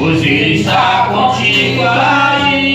pois Ele está contigo aí.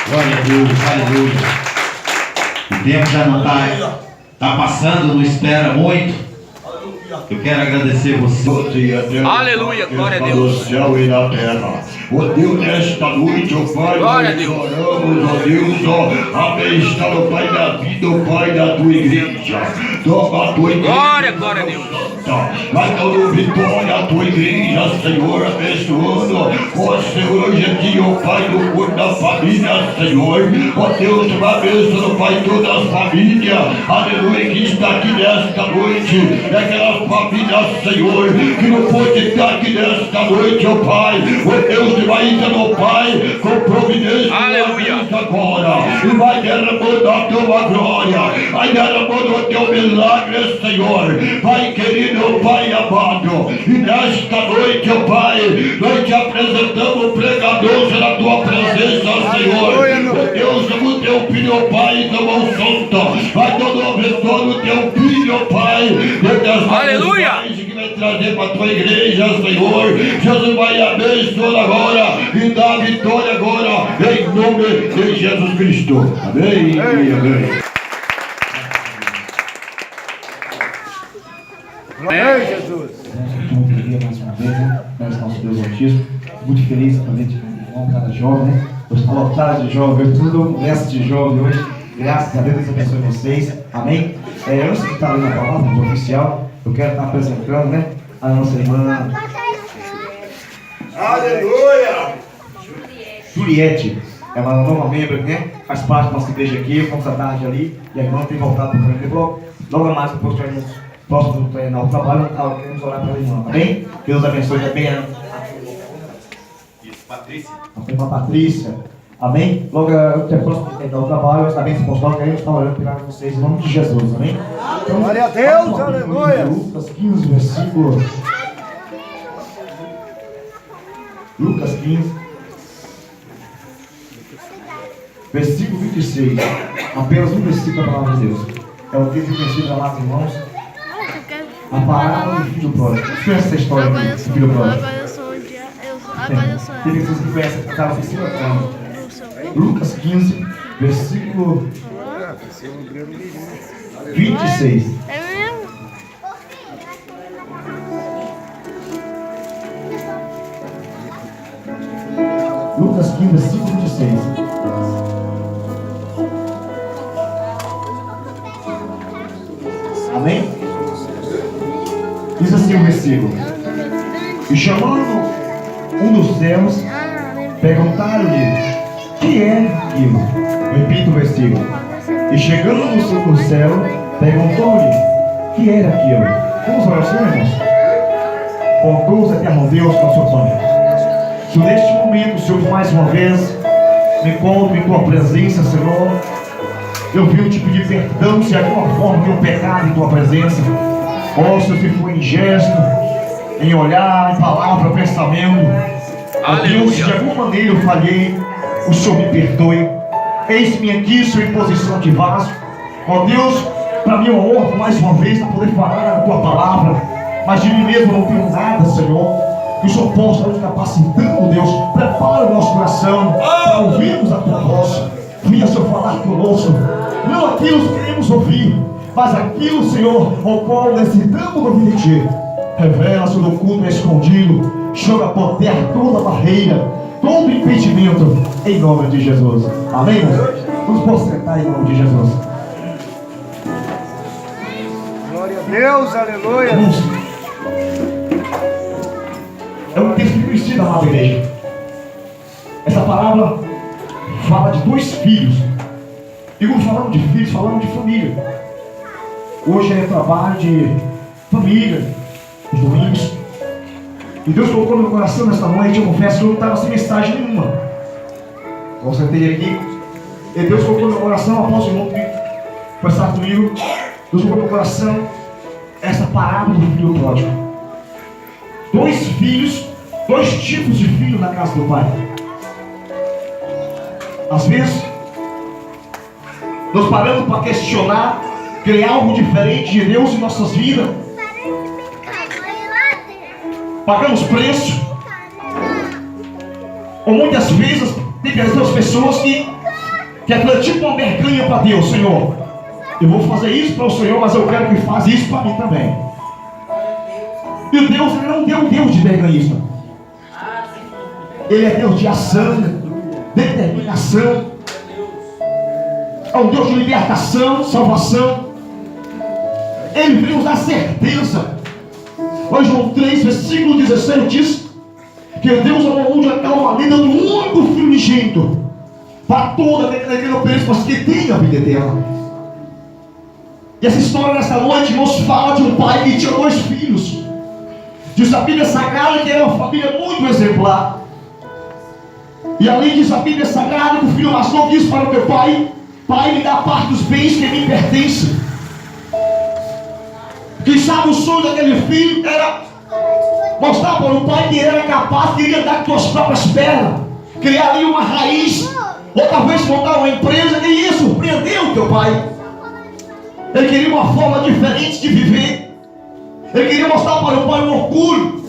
Glória a Deus, aleluia. O tempo já não está passando, não espera muito. Eu quero agradecer você. Aleluia, glória a Deus. No céu e na terra. Ó Deus, nesta noite, ó Pai, glória a nós Deus. oramos, ó Deus, ó, abençoa, ó Pai, da vida, ó Pai, da tua igreja. Toma a tua igreja. Glória, glória a Deus. Vai dando vitória à tua igreja, Senhor, abençoando. Ó Senhor, hoje aqui, ó Pai, no corpo da família, Senhor. Ó Deus, vai abençoando, Pai, toda a família, aleluia, que está aqui nesta noite. É aquela família, Senhor, que não pode estar aqui nesta noite, ó Pai. Ó Deus, que vai entrar, ó Pai, com providência. Aleluia. Agora, e vai derramando a tua glória, vai derramando o teu milagre, Senhor. Pai querido, ó Pai amado, e nesta noite, ó Pai, nós te apresentamos o pregador na tua presença, Senhor. Ó Deus, o teu filho, ó Pai, da mão santa, vai todo o retorno do teu filho, ó Pai. Aleluia. Que vai trazer para a tua igreja, Senhor. Jesus vai abençoar agora e dar vitória agora, em nome de Jesus Cristo. Amém. Amém. Amém, Jesus. Muito alegria mais uma vez, né? Nós nosso Deus Altíssimo. Muito feliz também de ver um irmão, cada jovem, né? Hoje está lotado de jovem, tudo um resto de jovem hoje. Graças a Deus, Deus abençoe vocês. Amém? Antes de estar lendo a palavra do oficial, eu quero estar apresentando, né, a nossa irmã Aleluia! Juliette. Ela é uma nova membro, né? Faz parte da nossa igreja aqui, fomos à tarde ali, e a irmã tem voltado para o trabalho. Logo mais, depois que próximo treinar o trabalho, queremos orar pela irmã, amém? Deus abençoe também a Patrícia. a irmã Patrícia, amém? Logo que é próximo de treinar o trabalho, nós também, se possível, queremos estar orando pela vocês, em nome de Jesus, amém? Então, Glória a Deus, aleluia. Lucas 15, versículo. Lucas 15. Versículo 26, apenas um versículo da palavra de Deus. É o texto conhecido, amados irmãos, a parábola do filho pródigo. Você conhece essa história do filho pródigo? Agora eu sou um dia. Agora eu sou. Tem pessoas que conhecem, que estava oficina atrás. Lucas 15, versículo 26. É mesmo? Lucas 15, versículo 26. Amém? Diz assim o versículo. E chamando um dos céus, perguntaram-lhe: que é aquilo? Repito o versículo. E chegando no céu, perguntou-lhe: que era aquilo? Vamos orar, Senhor, irmãos? Bondoso eterno Deus, nosso Pai. Se neste momento, Senhor, mais uma vez, me encontro em tua presença, Senhor, eu venho te pedir perdão se de alguma forma tenho pecado em tua presença. Ó, Senhor, se foi em gesto, em olhar, em palavra, pensamento. Ó Deus, se de alguma maneira eu falhei, o Senhor me perdoe. Eis-me aqui, Senhor, em posição de vaso. Ó Deus, para mim é uma honra mais uma vez para poder falar a tua palavra. Mas de mim mesmo eu não tenho nada, Senhor. Que o Senhor possa nos capacitando, Deus. Prepara o nosso coração para ouvirmos a tua voz. Venha, Senhor, falar conosco. Não aquilo que queremos ouvir, mas aquilo, Senhor, ao qual necessitamos ouvir de Ti. Revela, Senhor, o culto escondido. Joga por terra toda barreira, todo impedimento, em nome de Jesus. Amém, irmãos? Vamos consertar em nome de Jesus. Glória a Deus, aleluia. Irmãos, é um texto conhecido, amada igreja. Essa palavra fala de dois filhos. E quando falamos de filhos, falamos de família. Hoje é trabalho de família, os domingos. E Deus colocou no meu coração nesta noite. Eu confesso que eu não estava sem mensagem nenhuma. Eu sentei aqui, e Deus colocou no meu coração, após o irmão conversar comigo, Deus colocou no meu coração essa parábola do filho pródigo. Dois filhos, dois tipos de filho na casa do pai. Às vezes, nós paramos para questionar, criar algo diferente de Deus em nossas vidas. Pagamos preço. Ou muitas vezes, tem as pessoas que é tipo uma mercanha para Deus. Senhor, eu vou fazer isso para o Senhor, mas eu quero que faça isso para mim também. E Deus, Ele não é um Deus de mercanhista. Ele é Deus de ação, determinação. É um Deus de libertação, salvação. Ele veio nos dar certeza. Hoje João 3, versículo 16 diz que Deus amou o mundo de tal maneira do único filho unigênito para toda aquela que não pereça, mas que tenha a vida eterna. E essa história nessa noite nos fala de um pai que tinha dois filhos. Diz a Bíblia Sagrada que era uma família muito exemplar. E além disso, a Bíblia Sagrada que o filho mais novo disse para o meu pai: Pai, me dá parte dos bens que me pertencem. Quem sabe o sonho daquele filho era mostrar para o pai que ele era capaz, queria andar com suas próprias pernas, criar ali uma raiz, ou talvez montar uma empresa, e ia surpreender o teu pai. Ele queria uma forma diferente de viver. Ele queria mostrar para o pai um orgulho,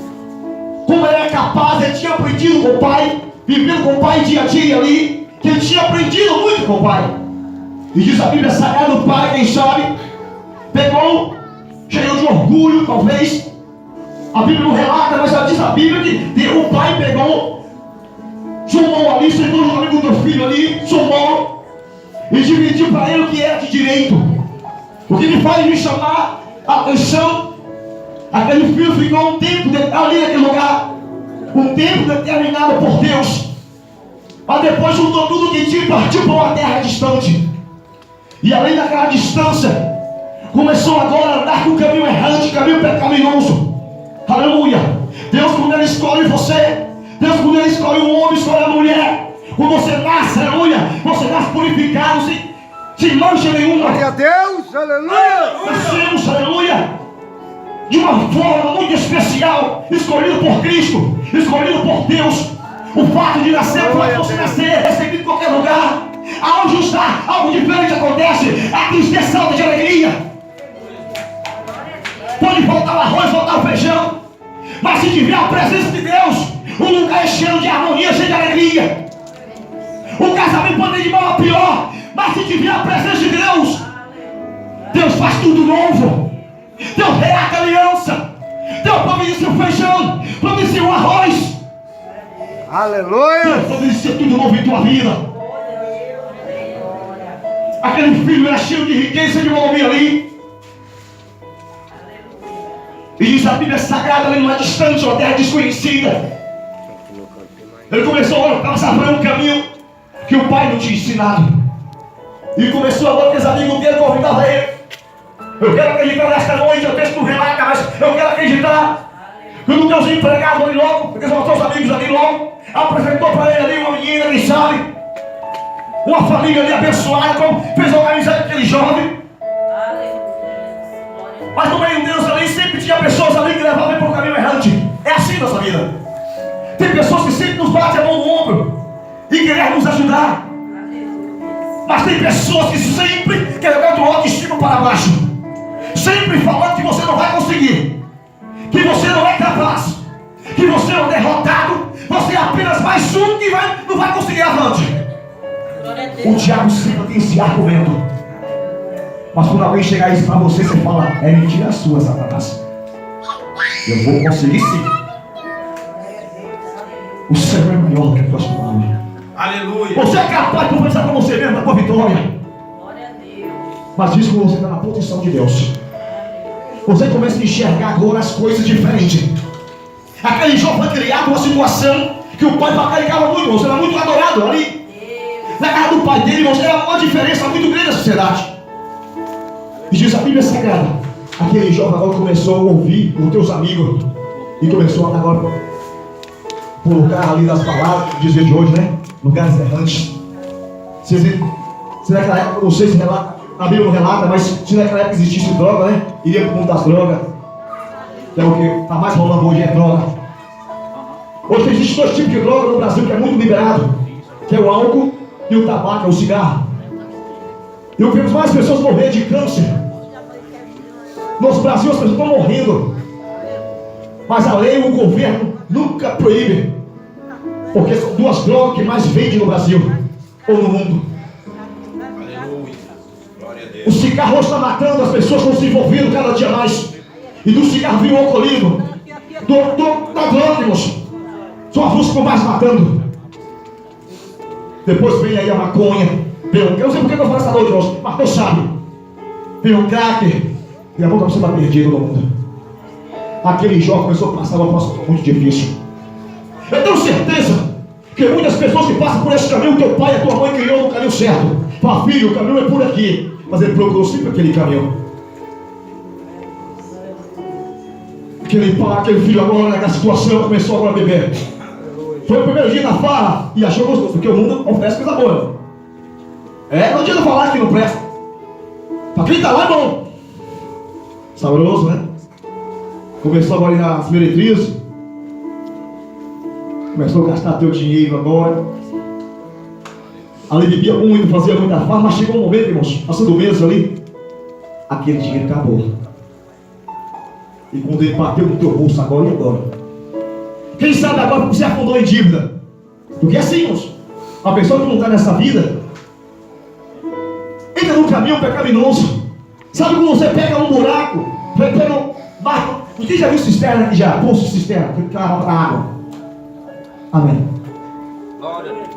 como ele era capaz. Ele tinha aprendido com o pai, vivendo com o pai dia a dia ali, que ele tinha aprendido muito com o pai. E diz a Bíblia Sagrada, o pai, quem sabe, pegou, cheio de orgulho, talvez. A Bíblia não relata, mas já diz a Bíblia que o pai pegou, sumou ali, sentou junto com o teu filho ali, sumou, e dividiu para ele o que era de direito. O que me faz me chamar a atenção, aquele filho ficou um tempo ali naquele lugar, um tempo determinado por Deus, mas depois juntou tudo que tinha e partiu para uma terra distante. E além daquela distância, começou agora a andar com o caminho errante, caminho pecaminoso. Aleluia. Deus, quando Ele escolhe você, Deus, quando Ele escolhe um homem, escolhe a mulher, quando você nasce, aleluia, você nasce purificado, sem mancha nenhuma. Glória a Deus, aleluia. Nascemos, aleluia, de uma forma muito especial, escolhido por Cristo, escolhido por Deus. O fato de nascer, pode você nascer, recebido em qualquer lugar. Aonde está, algo diferente acontece, a tristeza salta de alegria. Pode faltar o arroz, faltar o feijão, mas se tiver a presença de Deus, o lugar é cheio de harmonia, cheio de alegria. O casamento pode ir de mal a pior, mas se tiver a presença de Deus, Deus faz tudo novo. Deus reata a aliança. Deus providencia o feijão, providencia o arroz. Aleluia. Deus providencia tudo novo em tua vida. Aquele filho era cheio de riqueza e de economia ali. E diz a Bíblia Sagrada ali numa distante, uma terra desconhecida. Ele começou a passar por um caminho que o pai não tinha ensinado. E começou agora com os amigos dele convidavam ele. Eu quero acreditar nesta noite, eu texto não relata, mas eu quero acreditar. Quando Deus empregado ali logo, porque são os amigos ali logo, apresentou para ele ali uma menina, quem sabe, uma família ali abençoada, como fez organizar aquele jovem. Mas no meio Deus ali sempre tinha pessoas ali que levavam ele para o caminho errante. É assim nossa vida. Tem pessoas que sempre nos batem a mão no ombro e querem nos ajudar. Mas tem pessoas que sempre querem jogar do autoestima para baixo, sempre falando que você não vai conseguir, que você não é capaz, que você é um derrotado, você é apenas mais um que não vai conseguir avante. O diabo sempre tem esse argumento. Mas quando alguém chegar isso para você, você fala: é mentira sua, Satanás. Eu vou conseguir sim. O Senhor é maior do que as tuas palavras. Aleluia. Você é capaz de conversar com você mesmo na tua vitória. Mas isso quando você está na proteção de Deus. Você começa a enxergar agora as coisas diferentes. Aquele jovem foi criado numa situação que o pai paparicava muito, você era muito adorado ali. Na casa do pai dele, você era uma diferença muito grande na sociedade. E diz a Bíblia Sagrada, aquele jovem agora começou a ouvir os teus amigos e começou a agora colocar ali das palavras, dizer de hoje, né? Lugares errantes. Se naquela época, não sei se relata, a Bíblia não relata, mas se naquela época existisse droga, né? Iria para o mundo das drogas. Que é o que está mais rolando hoje, é droga. Hoje existem dois tipos de droga no Brasil que é muito liberado, que é o álcool e o tabaco, é o cigarro. E eu vejo mais pessoas morrer de câncer. No Brasil as pessoas estão morrendo. Mas a lei, o governo nunca proíbe. Porque são duas drogas que mais vendem no Brasil ou no mundo. Aleluia. Glória a Deus. O cigarro está matando, as pessoas estão se envolvendo cada dia mais. E do cigarro vem o alcoolismo. Da droga, irmãos. São as duas que estão mais matando. Depois vem aí a maconha. Eu não sei porque eu falo essa noite, irmãos, mas Deus sabe. Vem o crack. E a boca você está perdido no mundo. Aquele jovem começou a passar uma situação muito difícil. Eu tenho certeza que muitas pessoas que passam por esse caminho, teu pai e a tua mãe criou no caminho certo. Fala: filho, o caminho é por aqui. Mas ele procurou sempre aquele caminho. Aquele filho agora naquela situação começou agora a beber. Foi o primeiro dia da farra e achou gostoso, porque o mundo oferece coisa boa. Não adianta falar que não presta. Pra quem tá lá é bom. Saboroso, né? Começou agora nas meretrizes. Começou a gastar teu dinheiro agora. Ali bebia muito, fazia muita farra, mas chegou um momento, irmãos, passando o mês ali, aquele dinheiro acabou. E quando ele bateu no teu bolso agora, e agora? Quem sabe agora você afundou em dívida? Porque assim, irmãos, a pessoa que não está nessa vida entra num caminho pecaminoso. Sabe quando você pega um buraco, pega um barco? Quem já viu cisterna aqui já? Poço cisterna, que lava para água. Amém. Glória a Deus.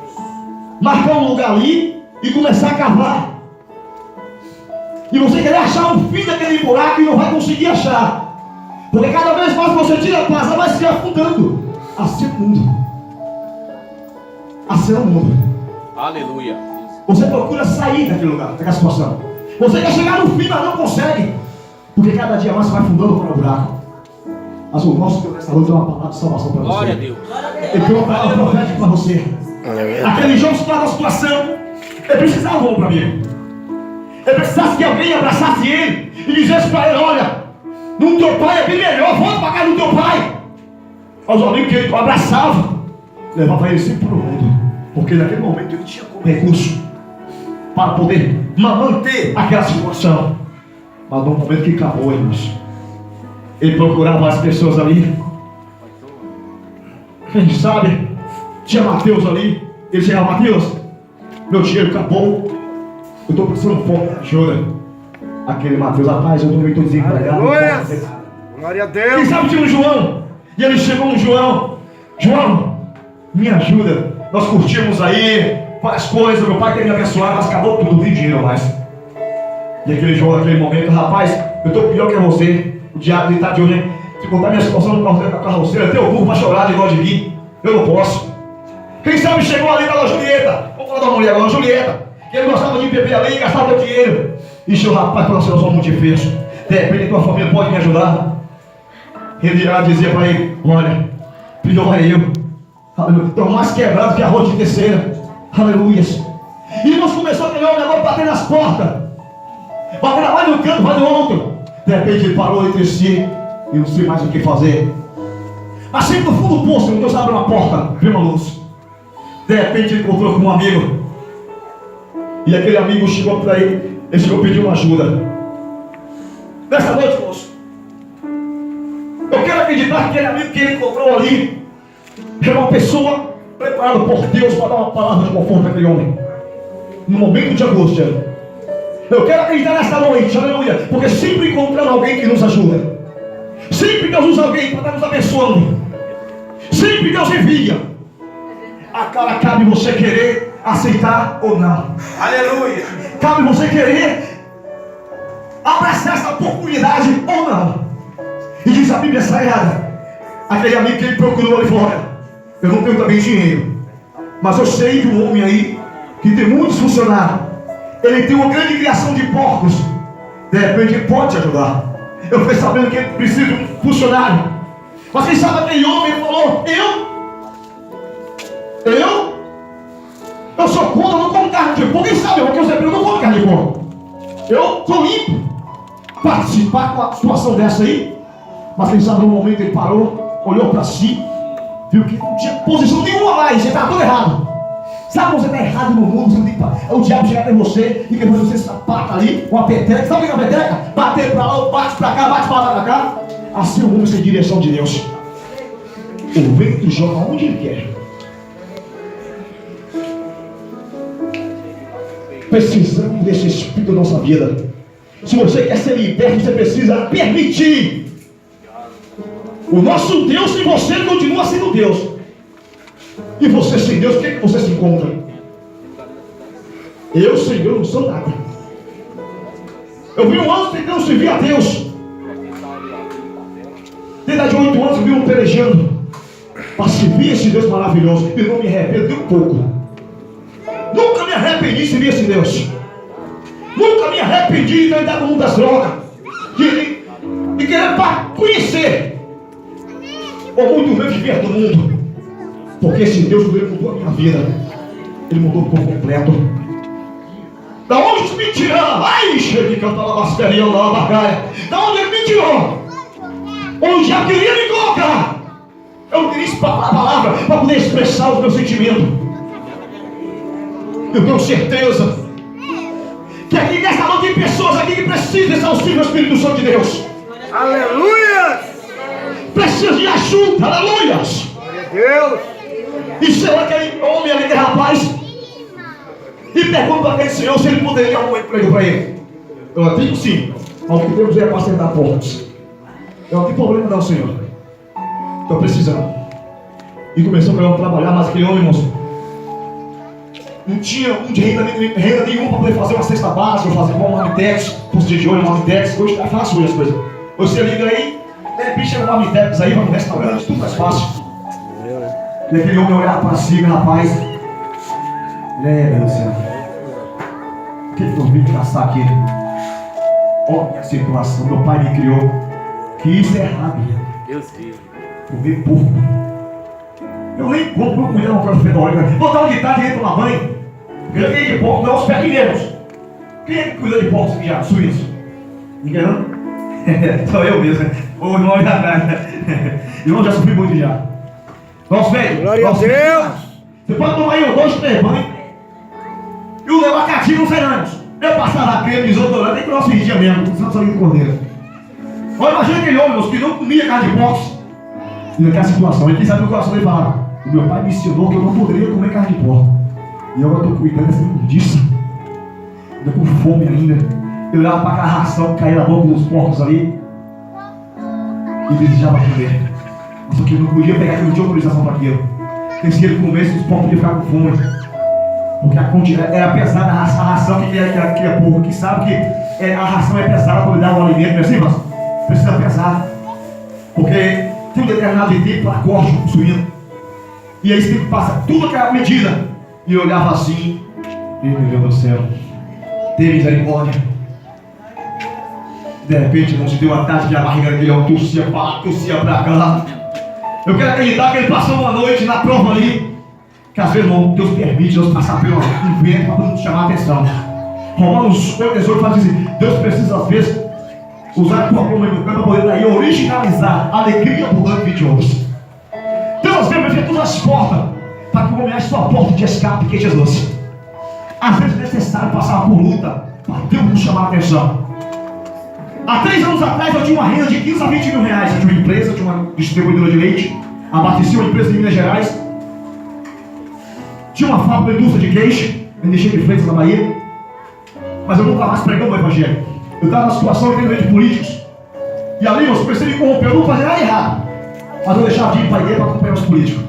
Marcar um lugar ali e começar a cavar. E você querer achar o fim daquele buraco e não vai conseguir achar. Porque cada vez mais você tira a paz, ela vai se afundando. Assim é o mundo. Assim é o mundo. Aleluia. Você procura sair daquele lugar, daquela situação. Você quer chegar no fim, mas não consegue. Porque cada dia mais você vai afundando para o buraco. Mas o nosso Deus nessa noite tem uma palavra de salvação para você. Glória a Deus. Ele tem uma palavra profética para você. Aquele jogo se torna uma situação. Ele precisava um para mim. Ele precisasse que alguém abraçasse ele e dissesse para ele: olha, no teu pai é bem melhor, volta para casa do teu pai. Mas o amigo que ele abraçava levava ele sempre para o mundo. Porque naquele momento ele tinha como recurso para poder manter aquela situação. Mas no momento que acabou, irmãos, ele procurava as pessoas ali. Quem sabe, tinha Mateus ali. Ele chegava: Mateus, meu dinheiro acabou, eu estou precisando de me ajuda. Aquele Mateus: rapaz, eu também estou desempregado. Aleluia! Glória a Quem Deus! sabe tinha um João. E ele chegou no João: João, me ajuda. Nós curtimos aí várias coisas, meu pai quer me abençoar, mas acabou tudo, não tem dinheiro mais. E aquele João, naquele momento: rapaz, eu estou pior que você. O diabo está de olho, se contar minha situação no carroceiro, até o burro para chorar de igual de mim. Eu não posso. Quem sabe chegou ali na Julieta. Vamos falar da mulher agora, Julieta. Que ele gostava de beber ali e gastava o dinheiro. E seu rapaz, pela situação muito difícil, de repente tua família pode me ajudar. Ele dizia para ele: olha, pior é eu. Estou mais quebrado que arroz de terceira. Aleluia. E nós começamos a pegar o negócio, bater nas portas. Bater lá no canto, vai no outro. De repente ele parou entre si e não sei mais o que fazer. Mas sempre no fundo do poço, Deus abre uma porta, vê uma luz. De repente ele encontrou com um amigo. E aquele amigo chegou para ele. Ele chegou a pedir uma ajuda. Nessa noite, moço, eu quero acreditar que aquele amigo que ele encontrou ali era uma pessoa preparada por Deus para dar uma palavra de conforto para aquele homem no momento de angústia. Eu quero acreditar nessa noite, aleluia, porque sempre encontramos alguém que nos ajuda. Sempre Deus usa alguém para estar nos abençoando. Sempre Deus envia. Agora cabe você querer aceitar ou não. Aleluia. Cabe você querer abraçar essa oportunidade ou não. E diz a Bíblia Sagrada: aquele amigo que ele procurou ali fora: eu não tenho também dinheiro, mas eu sei de um homem aí que tem muitos funcionários. Ele tem uma grande criação de porcos. De repente ele pode te ajudar. Eu fiquei sabendo que ele precisa de um funcionário. Mas quem sabe aquele homem falou: eu sou contra, eu não como carne de porco. Quem sabe, porque eu não como carne de porco. Eu sou limpo. Participar com uma situação dessa aí. Mas quem sabe no momento ele parou, olhou para si, viu que não tinha posição nenhuma mais, ele estava todo errado. Sabe quando você está errado no mundo, você não tem que... o diabo chega até você e quer fazer você sapata ali, uma peteca. Sabe o que é uma peteca? Bater para lá, bate para cá, bate para cá. Assim o mundo sem direção de Deus. O vento joga onde ele quer. Precisamos desse Espírito na nossa vida. Se você quer ser liberto, você precisa permitir. O nosso Deus sem você continua sendo Deus. E você sem Deus, o que é que você se encontra? Eu sem Deus não sou nada. Eu vi um ano tentando servir a Deus. Desde de 8 anos eu vi um pelejando para servir esse Deus maravilhoso. E não me arrependo nem um pouco. Nunca me arrependi de servir esse Deus. Nunca me arrependi de andar no mundo das drogas. De querer conhecer. Ou muito menos viver do mundo. Porque esse Deus, quando ele mudou a minha vida, ele mudou por completo. Da onde me tirou? Ai, cheguei de cantar lá, basteria lá, bagaia. Da onde ele me tirou? Onde já queria me colocar. Eu não queria espalhar a palavra para poder expressar os meus sentimentos. Eu tenho certeza que aqui nessa noite tem pessoas aqui que precisam desse auxílio do Espírito Santo de Deus. Aleluia! Precisa de ajuda, aleluia! Deus! E chegou aquele homem, aquele rapaz, e pergunta para aquele senhor se ele poderia arrumar um emprego para ele. Eu digo sim, ao que Deus é para acertar portas. Eu não tenho problema não, senhor. Estou precisando. E começou a trabalhar, mas aquele homem, moço, não tinha renda nenhuma para poder fazer uma cesta básica, fazer igual um Marmitex, posto de olho, um Marmitex. Hoje tá fácil as coisas. Você liga aí, de repente chega um Marmitex aí, vai no restaurante, tudo mais fácil. E aquele homem olhava para cima, rapaz. Meu Deus do céu. O que eu vim caçar aqui? Olha a situação, meu pai me criou. Que isso é errado. Deus livre. Comer porco. Eu nem compro meu comida uma coisa fedorenta. Botar uma guitarra dentro de uma mãe. Eu ganhei de porco, não os pequenos. Quem é que cuida de porcos já? Suíço. Ninguém não? Sou eu mesmo. O irmão da casa. Irmão, já sofri muito já. Nosso velho. Glória a Deus. Você pode tomar aí 2, 3 banhos. E o abacaxi nos anos. Eu passava creme, desodorante, nem que o nosso dia mesmo. Santo Sangue do Cordeiro. Olha, imagina aquele homem, moço, que não comia carne de porcos. E naquela situação, ele sabe o coração dele falava: o meu pai me ensinou que eu não poderia comer carne de porco. E eu estou cuidando dessa imundícia. Estou com fome ainda. Eu olhava para aquela ração que caía na boca dos porcos ali e desejava comer. Só que eu não podia pegar, eu não tinha autorização para aquilo. Porque se ele comesse, os porcos iam ficar com fome. Porque era pesada a ração que é porco, que sabe que a ração é pesada para lhe dar o alimento, não é assim, mas precisa pesar. Porque tem um determinado tempo para corte do suíno. E aí você tem que passar tudo aquela medida. E eu olhava assim, meu Deus do céu, tem misericórdia. De repente, irmão, se deu uma tarde de a barriga dele, eu tossia pra cá. Eu quero acreditar que ele passou uma noite na prova ali. Que às vezes, irmão, Deus permite Deus passar pelo vento para nos chamar a atenção. Romanos 8,18 fala assim: Deus precisa às vezes usar a tua mão no campo para poder daí originalizar a alegria abundante de outros. Deus às vezes vai fechar todas as portas para que o homem ache sua porta de escape, que é Jesus. Às vezes é necessário passar por luta para Deus nos chamar a atenção. Há 3 anos atrás eu tinha uma renda de 15 a 20 mil reais. Eu tinha uma empresa, tinha uma distribuidora de leite, abastecia uma empresa de Minas Gerais. Tinha uma fábrica de indústria de queijo, eu deixei de Freitas na Bahia. Mas eu nunca mais pregando o evangelho. Eu estava numa situação de políticos. E ali eu comecei a me corromper, eu não fazia nada errado. Mas eu deixava de ir para a igreja para acompanhar os políticos.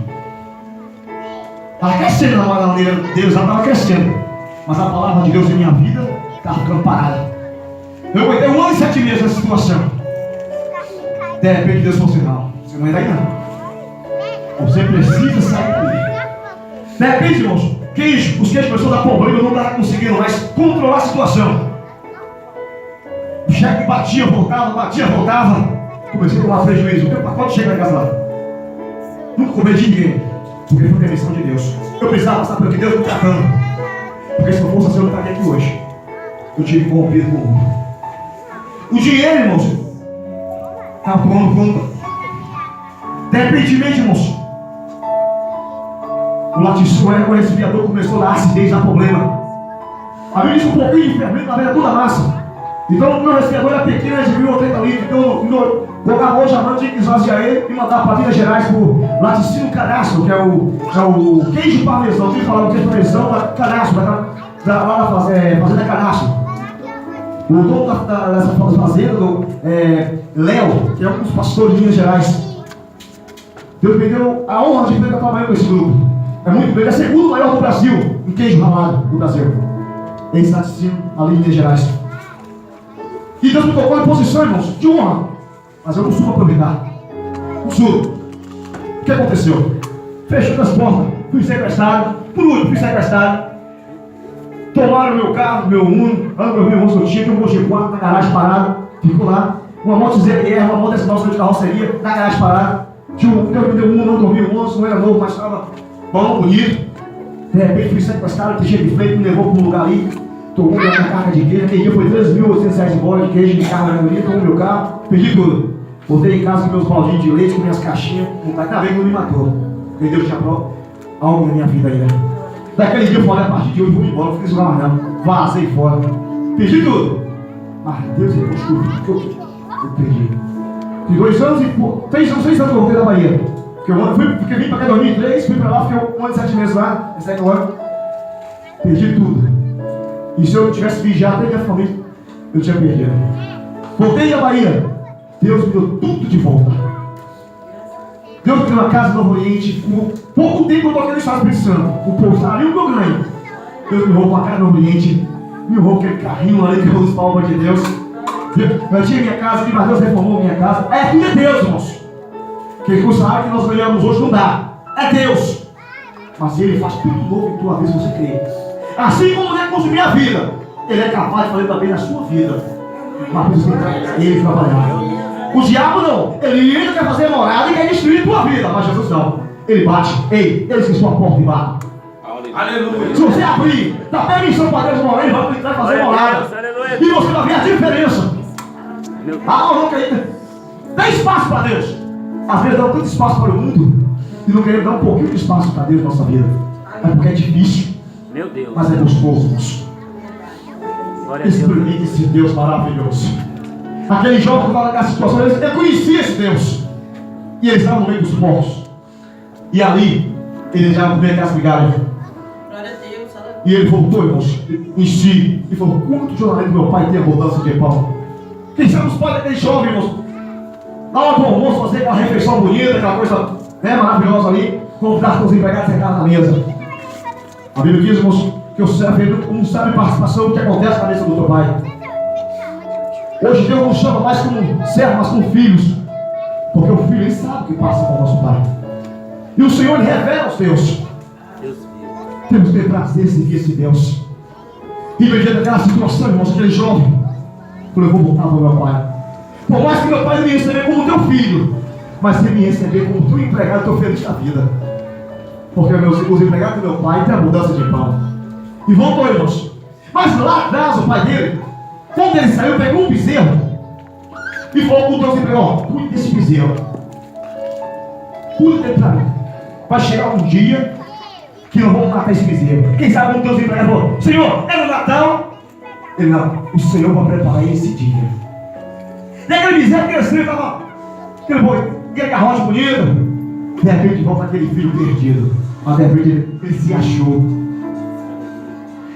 Estava crescendo na maneira deles, ela estava crescendo. Mas a palavra de Deus em minha vida estava ficando parada. Eu aguentei 1 ano e 7 meses nessa situação. De repente Deus falou assim: não, você não entra aí não. Você precisa sair dali. De repente, irmãos, os queijos começaram a dar problema, eu não estava conseguindo mais controlar a situação. O cheque batia, voltava. Comecei a tomar prejuízo. O teu pacote chega na casa lá. Nunca comi de ninguém, porque foi permissão de Deus. Eu precisava passar pelo que Deus me tratando. Porque se não fosse assim, eu não estaria aqui hoje. Eu tive corrompido com o mundo. O dinheiro, irmãos, estava tomando conta. De repente, irmãos, o laticínio, o resfriador começou a dar acidez, dar problema. A Bíblia diz um pouquinho de fermento na veia toda a massa. Então o meu resfriador era pequeno, era de 1.080 litros. Então eu colocava hoje a mão, tinha que esvaziar ele e mandar para Minas Gerais por laticínio cadastro, que é o queijo parmesão. Eu tinha falado queijo parmesão, cadastro, lá na fazenda cadastro. O dono dessa fazenda, Léo, que é um dos pastores de Minas Gerais. Deus me deu a honra de ver trabalhando com esse grupo. É muito bem, ele é o segundo maior do Brasil, em queijo ralado do Brasil. Ele está assistindo ali em Minas Gerais. E Deus me colocou em posição, irmãos, de honra. Mas eu não subo aproveitar. Não subo. O que aconteceu? Fechou as portas, fui sequestrado. Por último, fui sequestrado. Tomaram meu carro, meu Uno, meu irmão que eu tinha, que eu mostrei 4 na garagem parado. Ficou lá. Uma moto ZR, uma moto dessa nossa de carroceria, na garagem parada. Tinha um carro que me deu um, não dormi, um 11, não era novo, mas estava bom, bonito. De repente fui sequestrado, deixei de frente, me levou para um lugar ali. Tomou minha carga de queijo. Aquele dia foi 3.800 reais embora de queijo, de carro na maioria, tomou meu carro, perdi tudo. Voltei em casa com meus baldinhos de leite, com minhas caixinhas. Ainda bem que não me matou. Porque Deus tinha algo na minha vida ainda. Daquele dia eu falei: a partir de hoje eu vou embora, não fiz isso mais não. Vazei fora. Perdi tudo. Mas Deus é tudo que eu perdi. De 2 anos e 3 anos que eu voltei da Bahia. Porque vim para cá em 2003, fui para lá, fiquei 1 ano e 7 meses lá, esse ano. Perdi tudo. E se eu tivesse vigiado até minha família, eu tinha perdido. Voltei da Bahia. Deus me deu tudo de volta. Deus me deu uma casa no Novo Oriente. Com pouco tempo eu estou aqui no Estado do Espírito Santo. O povo está ali, o que eu ganho. Deus me roubou a cara do ambiente, me roubou aquele carrinho ali que eu uso palmas de Deus. Eu tinha minha casa aqui, mas Deus reformou minha casa. É tudo é Deus, irmãos. Que custa a que nós ganhamos hoje não dá. É Deus. Mas Ele faz tudo novo em tua vida se você crer. Assim como Ele construiu minha vida, Ele é capaz de fazer também na sua vida. Mas você tem que Ele trabalhar. O diabo não. Ele ainda quer fazer morada e quer destruir a tua vida. Mas Jesus não. Ele bate. Ei, Ele esqueceu a porta e bate. Aleluia. Se você abrir, dá permissão para Deus morar, Ele vai fazer morada. E você vai ver a diferença. Ah, não quer. Dá espaço para Deus. Às vezes dá tanto espaço para o mundo e não queremos dar um pouquinho de espaço para Deus na nossa vida. É porque é difícil. Meu Deus. Mas é gostoso, moço. Experimente esse Deus maravilhoso. Aquele jovem que estava naquela situação, ele conhecia esse Deus. E ele estava no meio dos porcos. E ali, ele já comia aquelas migalhas. E ele voltou, irmãos, em si, e falou: quanto jornalismo meu pai tem abundância de pão? Quem sabe os pais daquele jovem, irmãos, na hora do almoço, fazer aquela refeição bonita, aquela coisa maravilhosa ali, convidar os empregados sentados na mesa. A Bíblia diz, irmãos, que o servo não sabe participação do que acontece na mesa do teu pai. Hoje Deus não chama mais como servo, mas como filhos, porque o filho ele sabe o que passa com o nosso pai. E o Senhor ele revela aos teus. Temos que ter prazer em seguir esse Deus. E mediante aquela situação, irmãos, aquele jovem, eu vou voltar para o meu pai. Por mais que meu pai não me receber como teu filho, mas se me receber como teu empregado, eu estou feliz da vida. Porque os empregados do meu pai têm a mudança de pão. E voltou, irmãos. Mas lá atrás, o pai dele, quando ele saiu, pegou um bezerro e falou para o Deus empregado: cuide desse bezerro. Cuide dele para mim. Vai chegar um dia que não vou matar esse bezerro. Quem sabe um Deus empregado falou: Senhor, é no Natal? Ele não, o Senhor vai preparar esse dia. E aquele bezerro cresceu, estava aquele boi, aquele garrote bonito. De repente volta aquele filho perdido. Mas de repente ele se achou.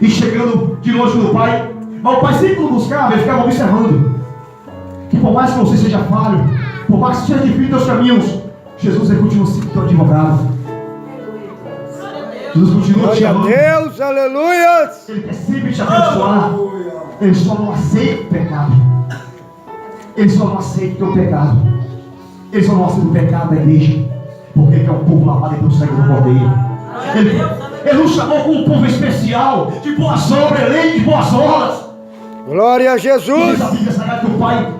E chegando de longe do pai, mas o pai sempre o buscava, ele ficava observando. Que por mais que você seja falho, por mais que seja difícil teus caminhos, Jesus ele continua sendo teu advogado. Jesus continua te Glória a amando. Deus, aleluia. Ele quer sempre te abençoar. Ele só não aceita o pecado. Ele só não aceita o teu pecado. Ele só não aceita o pecado da igreja, porque ele quer um povo lavado pelo sangue do Cordeiro. Ele nos chamou como um povo especial, de boas obras, eleito de boas obras. Glória a Jesus. Diz a Bíblia Sagrada que o pai,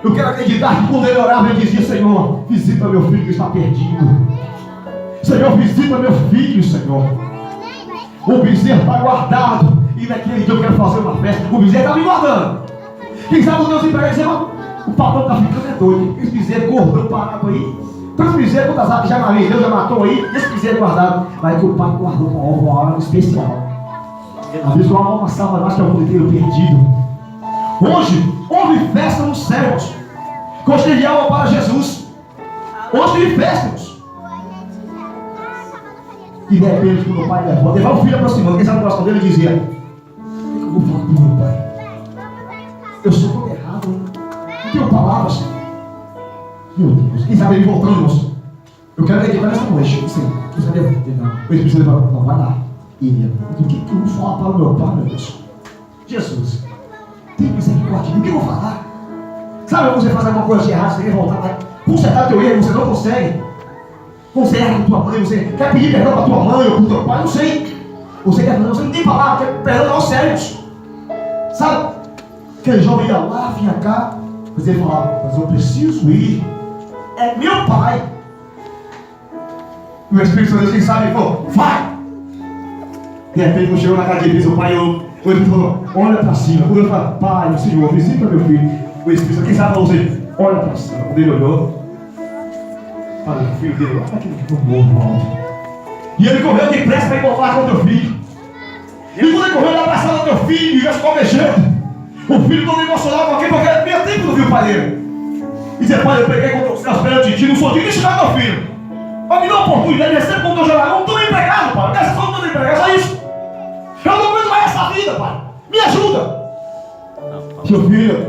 eu quero acreditar que quando ele orava, ele dizia: Senhor, visita meu filho que está perdido. Senhor, visita meu filho, Senhor. O bezerro está guardado. E naquele dia eu quero fazer uma festa. O bezerro está me guardando. Quem sabe o Deus empregado dizer: o patrão está ficando doido. Esse bezerro gordão parado aí. Tantos bezerros, quantas aves já matou, Deus já matou aí. Esse bezerro guardado. Vai que o pai guardou com uma hora especial. Às vezes uma salva mais que é o mundo inteiro perdido. Hoje, houve festa nos céus. Hoje teve alma para Jesus. Hoje teve festa, irmãos. E de repente, quando o pai levava o filho aproximando, quem sabe o coração dele dizia: o que eu vou falar para o meu pai? Eu sou todo errado, não tenho palavras. Meu Deus, quem sabe ele voltando, irmãos? Eu quero acreditar nessa noite. Quem sabe ele não. O Espírito Santo vai: não, vai lá. E o que eu vou falar para o meu pai, meu Deus? Jesus, tem misericórdia, o que eu vou falar? Sabe quando você faz alguma coisa de errado, você quer voltar lá, consertar teu erro, você não consegue. Você erra com tua mãe, você quer pedir perdão para tua mãe ou para o teu pai, não sei. Você quer fazer, você não tem palavra, quer perdão aos sérios. Sabe? Aquele jovem ia lá, vinha cá, mas ele falava: mas eu preciso ir. É meu pai. E o Espírito Santo, quem sabe, falou: vai. De repente, quando chegou na casa de Deus, o pai ele falou: olha para cima. Quando ele falou: pai, o Senhor, visita meu filho. O Espírito Santo, quem sabe, falou assim: olha para cima. Quando ele olhou, para o filho dele, olha aquele que ficou morto. E ele correu depressa para encontrar com o teu filho. E quando ele correu, ele abraçava o teu filho e já ficou mexendo. O filho todo emocionado, porque meio tempo não viu o pai dele. E dizia: pai, eu peguei com os céus perante ti, não sou digno de chegar meu filho. Mas me dá a oportunidade de receber como teu jogador. Não estou empregado, pai. Nessa só não estou empregado, é só isso. Eu não aguento mais essa vida, pai. Me ajuda. Seu filho,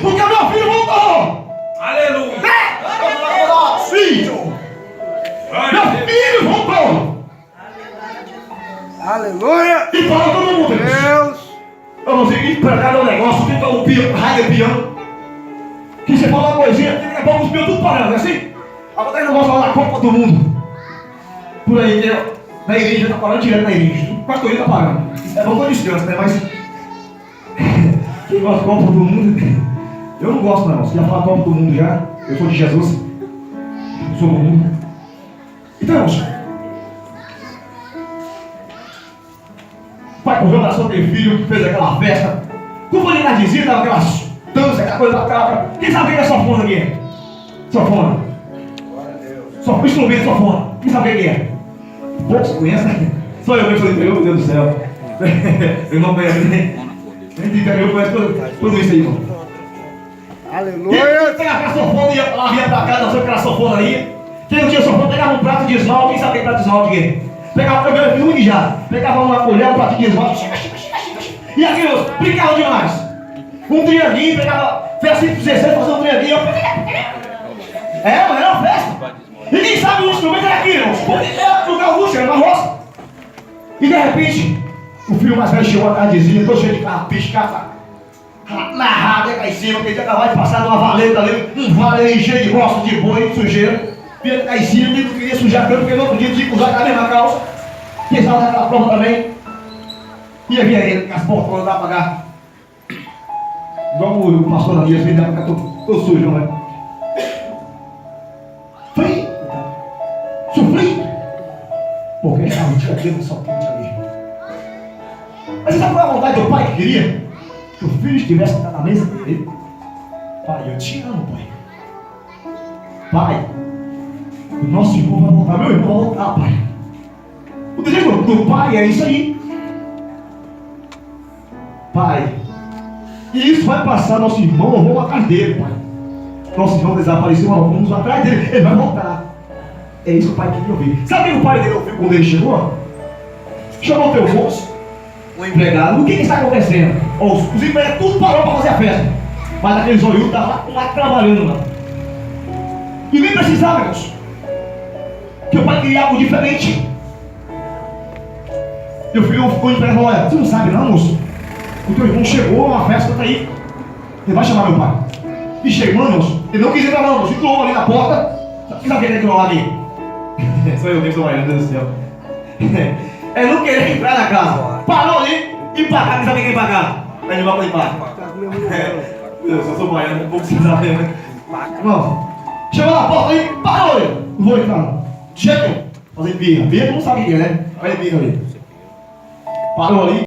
porque meu filho voltou. Aleluia. Filho. Meu filho voltou. Aleluia. E fala todo mundo. Deus. Vamos ir para cada negócio, fica o raio de peão. Que você fala uma coisinha, daqui a pouco os peões tudo parando, é assim? Agora nós vamos falar da Copa do Mundo. Por aí, que na igreja tá parando direto na igreja. Quase todo dia tá parando. É bom pra descanso, né? Mas. Quem gosta da Copa do Mundo? Eu não gosto, não. Você já falou da Copa do Mundo já? Eu sou de Jesus. Eu sou do mundo. Então, irmãos. O pai correu na sua teve filho, fez aquela festa. Como ele dizia, dava aquelas danças, aquela coisa da cabra. Quem sabe o que é sanfona aqui? Sanfona. Só instrumento sanfona. Quem sabe o que é? Poucos conhecem. Só eu mesmo falei, meu Deus do céu. Eu não conheço nem. Nem eu conheço tudo isso aí, irmão. Aleluia. Quem pegava aquela sanfona e lá vinha pra cá, dançou aquela sanfona aí. Quem não tinha sanfona pegava um prato de esmalte. Quem sabe o que é prato de esmalte aqui? Pegava o meu já. Pegava uma colher, um pratinho de esmalte. E aqueles brincavam demais. Um trianguinho, pegava. Fez assim pro 16, fazia um trianguinho. É, mano, era uma festa. E quem sabe o instrumento era aqui, irmão. Era no gaúcho, era na roça. E de repente, o filho mais velho chegou à tardezinha, todo cheio de carrapicho, na rada, cá em cima, que ele acabava de passar numa valeta ali, um vale aí cheio de roça, de boi, de sujeira. Vinha cá em cima, ele não queria sujar tanto, porque no outro dia tinha que usar a mesma calça. Pensava naquela prova também. E havia ele, com as portas lá pra cá. Igual o pastor da minha, assim, dá pra cá todo sujo, não é? Frio. Sofri. Porque estava o dia inteiro só quente ali. Mas você sabe qual é a vontade do pai que queria? Que o filho estivesse na mesa dele. Pai, eu te amo, pai. Pai, o nosso irmão vai voltar. Meu irmão vai voltar, pai. O desejo do pai é isso aí. Pai, e isso vai passar, nosso irmão, nós vamos atrás dele, pai. Nosso irmão desapareceu, nós vamos atrás dele, ele vai voltar. É isso que o pai queria ouvir. Sabe o que o pai dele ouviu quando ele chegou? Chamou o teu moço, o empregado. O que está acontecendo? Os empregados tudo parou para fazer a festa. Mas aqueles olhos estavam lá trabalhando lá. E nem precisava, irmãos. Que o pai queria algo diferente. Meu filho ficou empregado, olha, você não sabe não, moço? O teu irmão chegou, a festa está aí. Ele vai chamar meu pai. E chegou, moço. Ele não quis entrar não, moço. Entrou ali na porta. Sabe o que ele entrou lá ali? Só eu mesmo, meu Deus do céu. Ele não queria entrar na casa. Parou ali e pra cá, não sabe quem pra cá. Aí ele vai pra limpar. Eu só sou baiano, um pouco sem saber, né? Não. Chegou na porta ali, parou ali. Não vou entrar não. Chega. Fazer birra. Birra não sabe o que é, né? Olha birra ali. Parou ali.